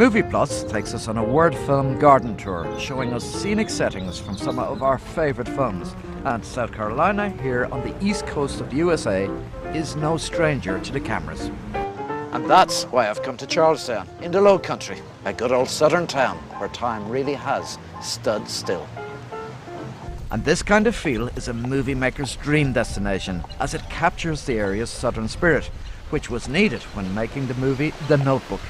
Movie Plus takes us on a word film garden tour, showing us scenic settings from some of our favourite films. And South Carolina, here on the east coast of the USA, is no stranger to the cameras. And that's why I've come to Charleston, in the Lowcountry, a good old southern town where time really has stood still. And this kind of feel is a movie maker's dream destination, as it captures the area's southern spirit, which was needed when making the movie The Notebook.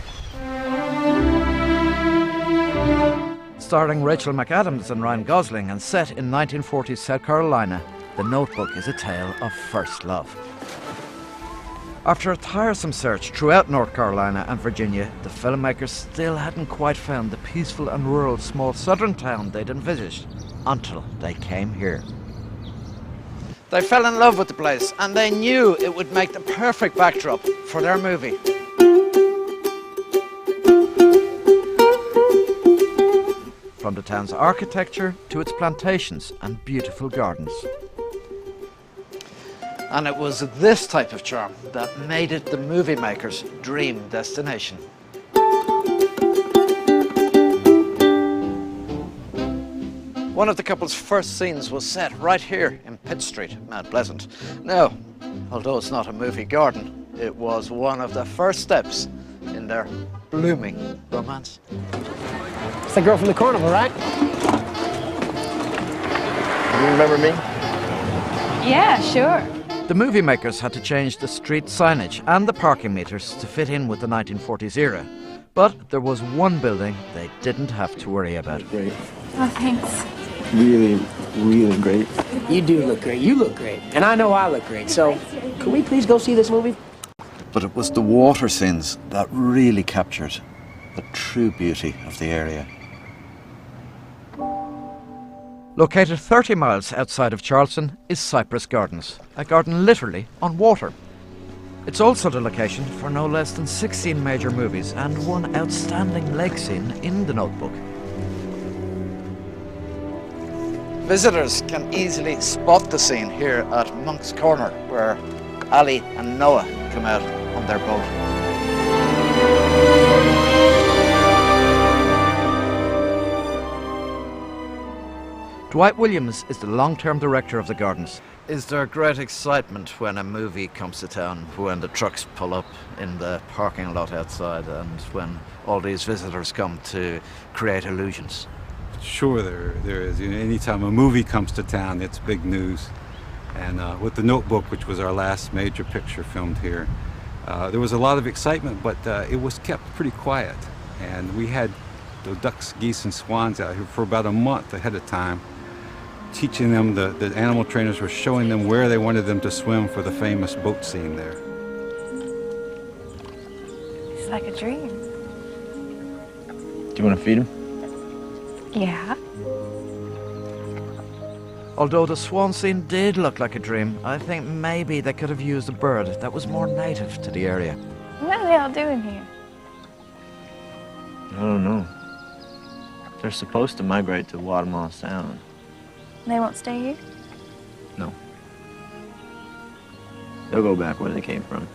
Starring Rachel McAdams and Ryan Gosling and set in 1940s South Carolina, The Notebook is a tale of first love. After a tiresome search throughout North Carolina and Virginia, the filmmakers still hadn't quite found the peaceful and rural small southern town they'd envisaged, until they came here. They fell in love with the place, and they knew it would make the perfect backdrop for their movie. From the town's architecture to its plantations and beautiful gardens. And it was this type of charm that made it the movie maker's dream destination. One of the couple's first scenes was set right here in Pitt Street, Mount Pleasant. Now, although it's not a movie garden, it was one of the first steps in their blooming romance. It's the girl from the carnival, right? You remember me? Yeah, sure. The movie makers had to change the street signage and the parking meters to fit in with the 1940s era. But there was one building they didn't have to worry about. Great. Oh, thanks. Really, really great. You do look great. You look great. And I know I look great. So, can we please go see this movie? But it was the water scenes that really captured the true beauty of the area. Located 30 miles outside of Charleston is Cypress Gardens, a garden literally on water. It's also the location for no less than 16 major movies and one outstanding lake scene in The Notebook. Visitors can easily spot the scene here at Monk's Corner, where Ali and Noah come out on their boat. Dwight Williams is the long-term director of the gardens. Is there great excitement when a movie comes to town, when the trucks pull up in the parking lot outside and when all these visitors come to create illusions? Sure, there is. You know, anytime a movie comes to town, it's big news. And with The Notebook, which was our last major picture filmed here, there was a lot of excitement, but it was kept pretty quiet. And we had the ducks, geese, and swans out here for about a month ahead of time, teaching them, the animal trainers were showing them where they wanted them to swim for the famous boat scene there. It's like a dream. Do you want to feed him? Yeah. Although the swan scene did look like a dream, I think maybe they could have used a bird that was more native to the area. What are they all doing here? I don't know. They're supposed to migrate to Guatemala Sound. They won't stay here? No. They'll go back where they came from.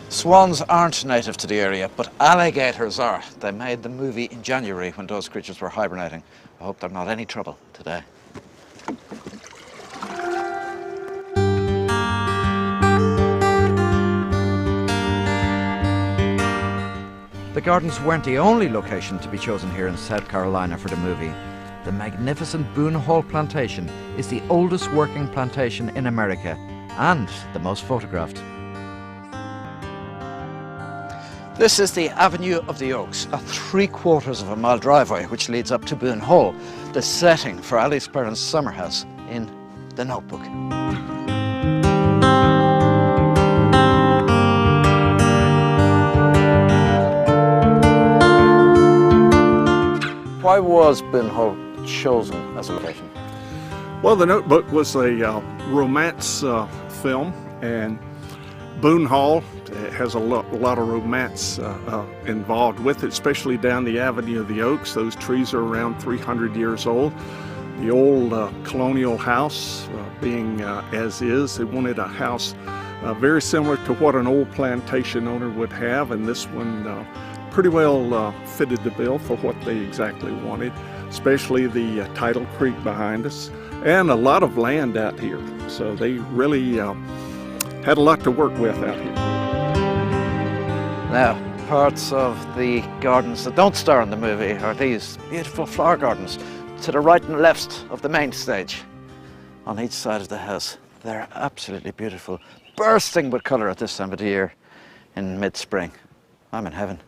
Swans aren't native to the area, but alligators are. They made the movie in January when those creatures were hibernating. I hope they're not any trouble today. The gardens weren't the only location to be chosen here in South Carolina for the movie. The magnificent Boone Hall Plantation is the oldest working plantation in America and the most photographed. This is the Avenue of the Oaks, a 3/4 of a mile driveway which leads up to Boone Hall, the setting for Alice Perrin's summer house in The Notebook. Why was Boone Hall chosen as a location? Well, The Notebook was a romance film, and Boone Hall has a lot of romance involved with it, especially down the Avenue of the Oaks. Those trees are around 300 years old. The old colonial house being as is, they wanted a house very similar to what an old plantation owner would have, and this one pretty well fitted the bill for what they exactly wanted, especially the tidal creek behind us and a lot of land out here. So they really had a lot to work with out here. Now, parts of the gardens that don't star in the movie are these beautiful flower gardens to the right and left of the main stage on each side of the house. They're absolutely beautiful, bursting with colour at this time of the year in mid-spring. I'm in heaven.